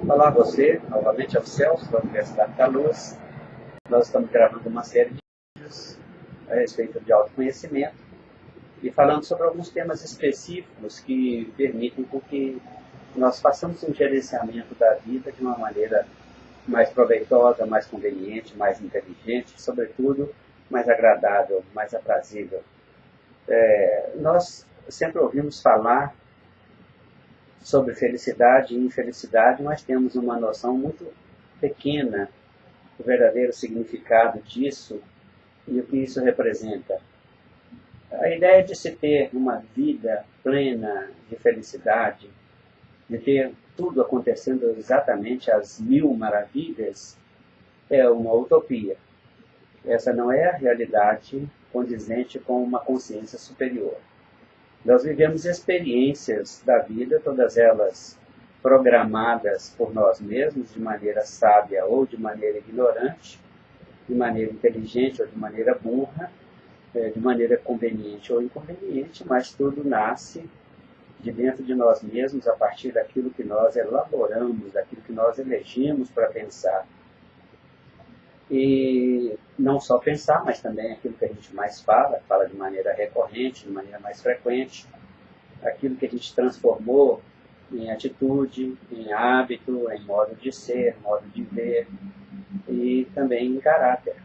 Olá a você, novamente ao Celso, da Universidade da Luz. Nós estamos gravando uma série de vídeos a respeito de autoconhecimento e falando sobre alguns temas específicos que permitem que nós façamos um gerenciamento da vida de uma maneira mais proveitosa, mais conveniente, mais inteligente, sobretudo mais agradável, mais aprazível. Nós sempre ouvimos falar sobre felicidade e infelicidade, mas temos uma noção muito pequena do verdadeiro significado disso e o que isso representa. A ideia de se ter uma vida plena de felicidade, de ter tudo acontecendo exatamente às mil maravilhas, é uma utopia. Essa não é a realidade condizente com uma consciência superior. Nós vivemos experiências da vida, todas elas programadas por nós mesmos, de maneira sábia ou de maneira ignorante, de maneira inteligente ou de maneira burra, de maneira conveniente ou inconveniente, mas tudo nasce de dentro de nós mesmos, a partir daquilo que nós elaboramos, daquilo que nós elegemos para pensar. E não só pensar, mas também aquilo que a gente mais fala de maneira recorrente, de maneira mais frequente, aquilo que a gente transformou em atitude, em hábito, em modo de ser, modo de ver e também em caráter.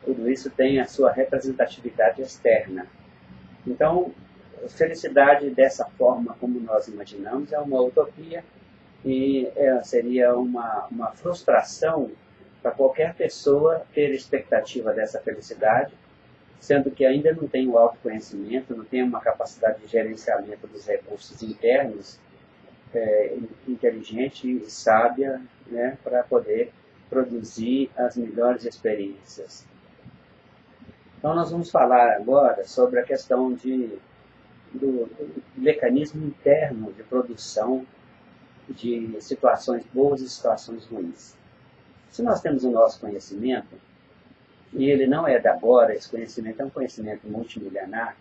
Tudo isso tem a sua representatividade externa. Então, felicidade dessa forma como nós imaginamos é uma utopia e seria uma frustração para qualquer pessoa ter expectativa dessa felicidade, sendo que ainda não tem o autoconhecimento, não tem uma capacidade de gerenciamento dos recursos internos inteligente e sábia, né, para poder produzir as melhores experiências. Então nós vamos falar agora sobre a questão do mecanismo interno de produção de situações boas e situações ruins. Se nós temos o nosso conhecimento, e ele não é de agora, esse conhecimento é um conhecimento multimilenar,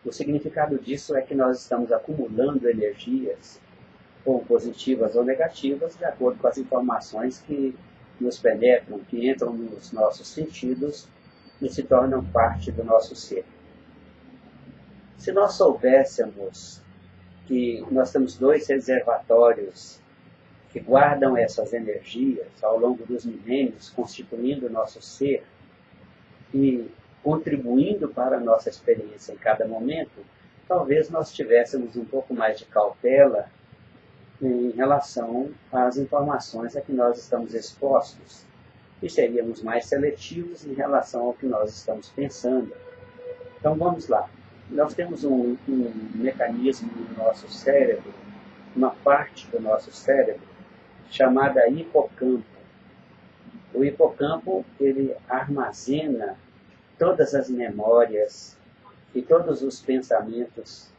o significado disso é que nós estamos acumulando energias, ou positivas ou negativas, de acordo com as informações que nos penetram, que entram nos nossos sentidos e se tornam parte do nosso ser. Se nós soubéssemos que nós temos dois reservatórios que guardam essas energias ao longo dos milênios, constituindo o nosso ser e contribuindo para a nossa experiência em cada momento, talvez nós tivéssemos um pouco mais de cautela em relação às informações a que nós estamos expostos e seríamos mais seletivos em relação ao que nós estamos pensando. Então vamos lá. Nós temos um mecanismo no nosso cérebro, uma parte do nosso cérebro, chamada hipocampo. O hipocampo, ele armazena todas as memórias e todos os pensamentos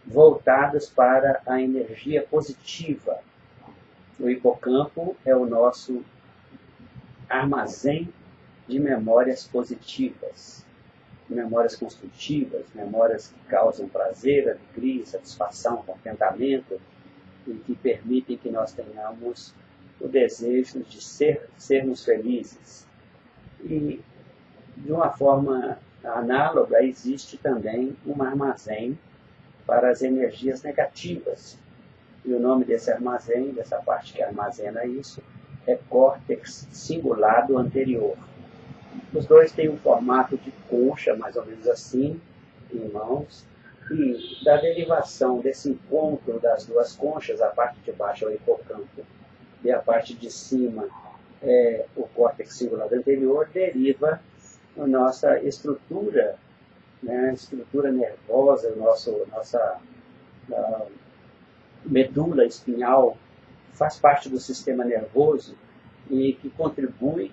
voltados para a energia positiva. O hipocampo é o nosso armazém de memórias positivas, memórias construtivas, memórias que causam prazer, alegria, satisfação, contentamento e que permitem que nós tenhamos o desejo de sermos felizes. E, de uma forma análoga, existe também um armazém para as energias negativas. E o nome desse armazém, dessa parte que armazena isso, é córtex cingulado anterior. Os dois têm um formato de concha, mais ou menos assim, em mãos, e da derivação desse encontro das duas conchas, a parte de baixo é o hipocampo e a parte de cima é o córtex cingulado anterior, deriva a nossa estrutura, né, estrutura nervosa, nossa medula espinhal, faz parte do sistema nervoso e que contribui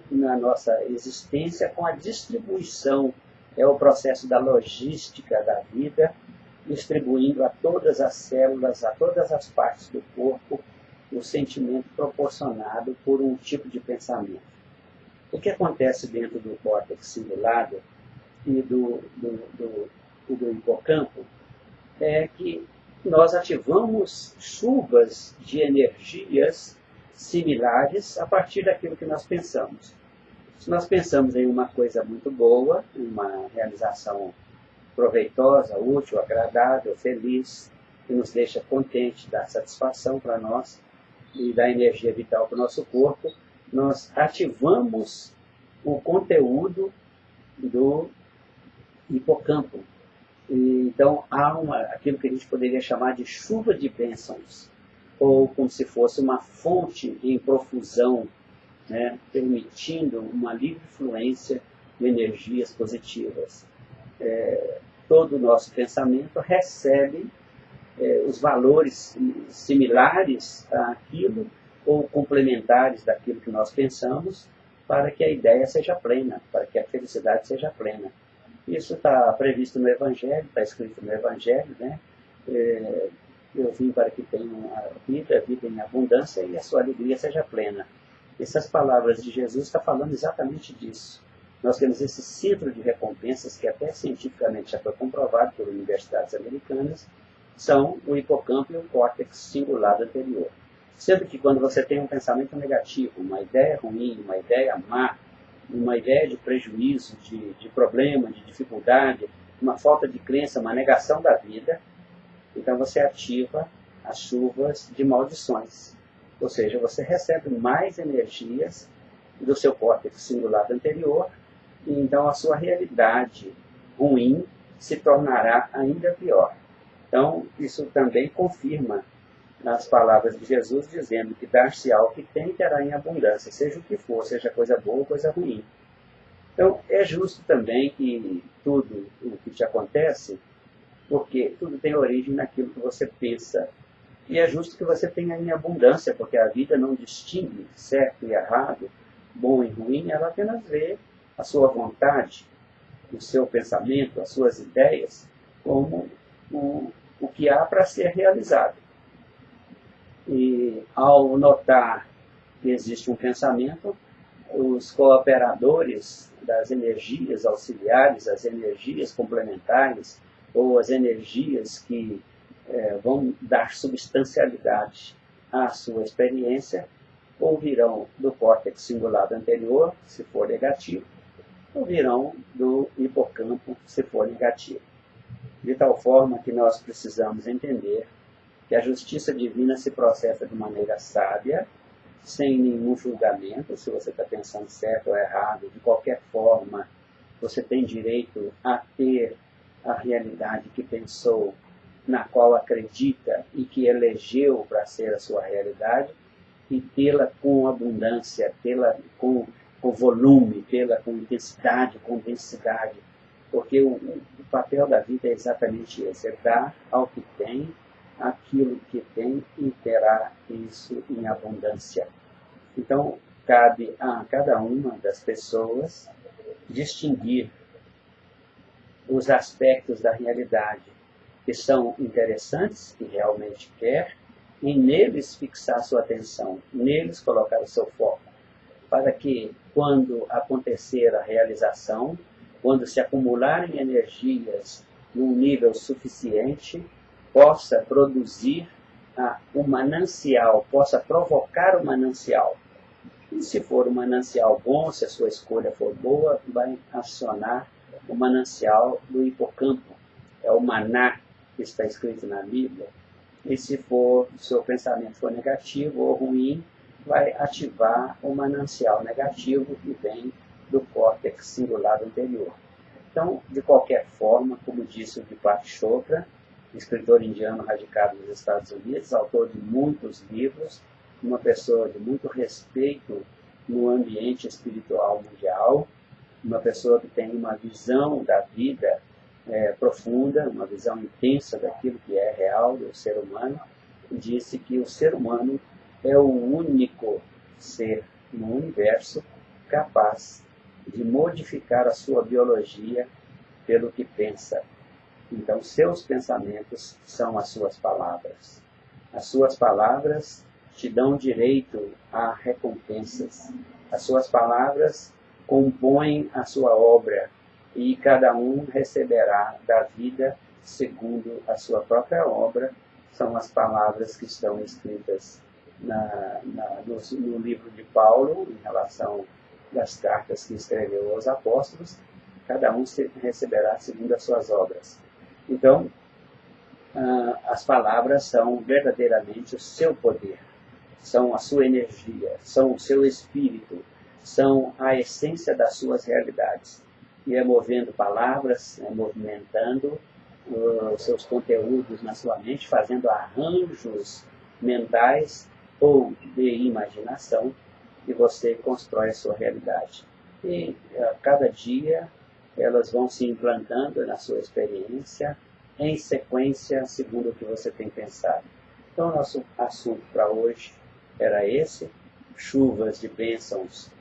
na nossa existência com a distribuição, é o processo da logística da vida, distribuindo a todas as células, a todas as partes do corpo, o sentimento proporcionado por um tipo de pensamento. O que acontece dentro do córtex cingulado e do hipocampo é que nós ativamos chuvas de energias similares a partir daquilo que nós pensamos. Se nós pensamos em uma coisa muito boa, uma realização proveitosa, útil, agradável, feliz, que nos deixa contente, dá satisfação para nós e dá energia vital para o nosso corpo, nós ativamos o conteúdo do hipocampo. Então, há aquilo que a gente poderia chamar de chuva de bênçãos, ou como se fosse uma fonte em profusão, né, permitindo uma livre fluência de energias positivas. Todo o nosso pensamento recebe os valores similares àquilo, ou complementares daquilo que nós pensamos, para que a ideia seja plena, para que a felicidade seja plena. Isso está previsto no Evangelho, está escrito no Evangelho, né? Eu vim para que tenham a vida em abundância e a sua alegria seja plena. Essas palavras de Jesus estão falando exatamente disso. Nós temos esse centro de recompensas, que até cientificamente já foi comprovado por universidades americanas, são o hipocampo e o córtex cingulado anterior. Sendo que quando você tem um pensamento negativo, uma ideia ruim, uma ideia má, uma ideia de prejuízo, de problema, de dificuldade, uma falta de crença, uma negação da vida, então você ativa as chuvas de maldições. Ou seja, você recebe mais energias do seu córtex cingulado anterior, e então a sua realidade ruim se tornará ainda pior. Então, isso também confirma nas palavras de Jesus, dizendo que dar-se-á o que tem, terá em abundância, seja o que for, seja coisa boa ou coisa ruim. Então, é justo também que tudo o que te acontece, porque tudo tem origem naquilo que você pensa. E é justo que você tenha em abundância, porque a vida não distingue certo e errado, bom e ruim, ela apenas vê a sua vontade, o seu pensamento, as suas ideias, como o que há para ser realizado. E ao notar que existe um pensamento, os cooperadores das energias auxiliares, as energias complementares, ou as energias que vão dar substancialidade à sua experiência, ou virão do córtex cingulado anterior, se for negativo, ou virão do hipocampo, se for negativo. De tal forma que nós precisamos entender que a justiça divina se processa de maneira sábia, sem nenhum julgamento, se você está pensando certo ou errado, de qualquer forma, você tem direito a ter a realidade que pensou, na qual acredita e que elegeu para ser a sua realidade, e tê-la com abundância, tê-la com volume, tê-la com intensidade, com densidade, porque o papel da vida é exatamente esse, é dar ao que tem, aquilo que tem, e terá isso em abundância. Então, cabe a cada uma das pessoas distinguir os aspectos da realidade que são interessantes, que realmente quer, e neles fixar sua atenção, neles colocar o seu foco, para que, quando acontecer a realização, quando se acumularem energias num nível suficiente, possa produzir um manancial, possa provocar um manancial. E se for um manancial bom, se a sua escolha for boa, vai acionar o manancial do hipocampo. É o maná que está escrito na Bíblia. E se o seu pensamento for negativo ou ruim, vai ativar o manancial negativo que vem do córtex cingulado anterior. Então, de qualquer forma, como disse o Deepak Chopra, escritor indiano radicado nos Estados Unidos, autor de muitos livros, uma pessoa de muito respeito no ambiente espiritual mundial, uma pessoa que tem uma visão da vida profunda, uma visão intensa daquilo que é real do ser humano, disse que o ser humano é o único ser no universo capaz de modificar a sua biologia pelo que pensa. Então, seus pensamentos são as suas palavras. As suas palavras te dão direito a recompensas. As suas palavras compõem a sua obra e cada um receberá da vida segundo a sua própria obra. São as palavras que estão escritas no livro de Paulo, em relação das cartas que escreveu aos apóstolos, cada um receberá segundo as suas obras. Então, as palavras são verdadeiramente o seu poder, são a sua energia, são o seu espírito, são a essência das suas realidades. E é movendo palavras, movimentando os seus conteúdos na sua mente, fazendo arranjos mentais ou de imaginação, que você constrói a sua realidade. E a cada dia elas vão se implantando na sua experiência, em sequência, segundo o que você tem pensado. Então, nosso assunto para hoje era esse: chuvas de bênçãos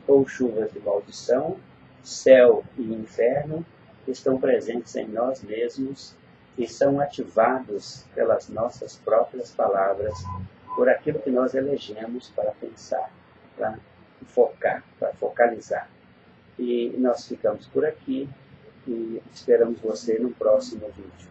ou chuvas de maldição, céu e inferno, estão presentes em nós mesmos e são ativados pelas nossas próprias palavras, por aquilo que nós elegemos para pensar, para focar, para focalizar. E nós ficamos por aqui e esperamos você no próximo vídeo.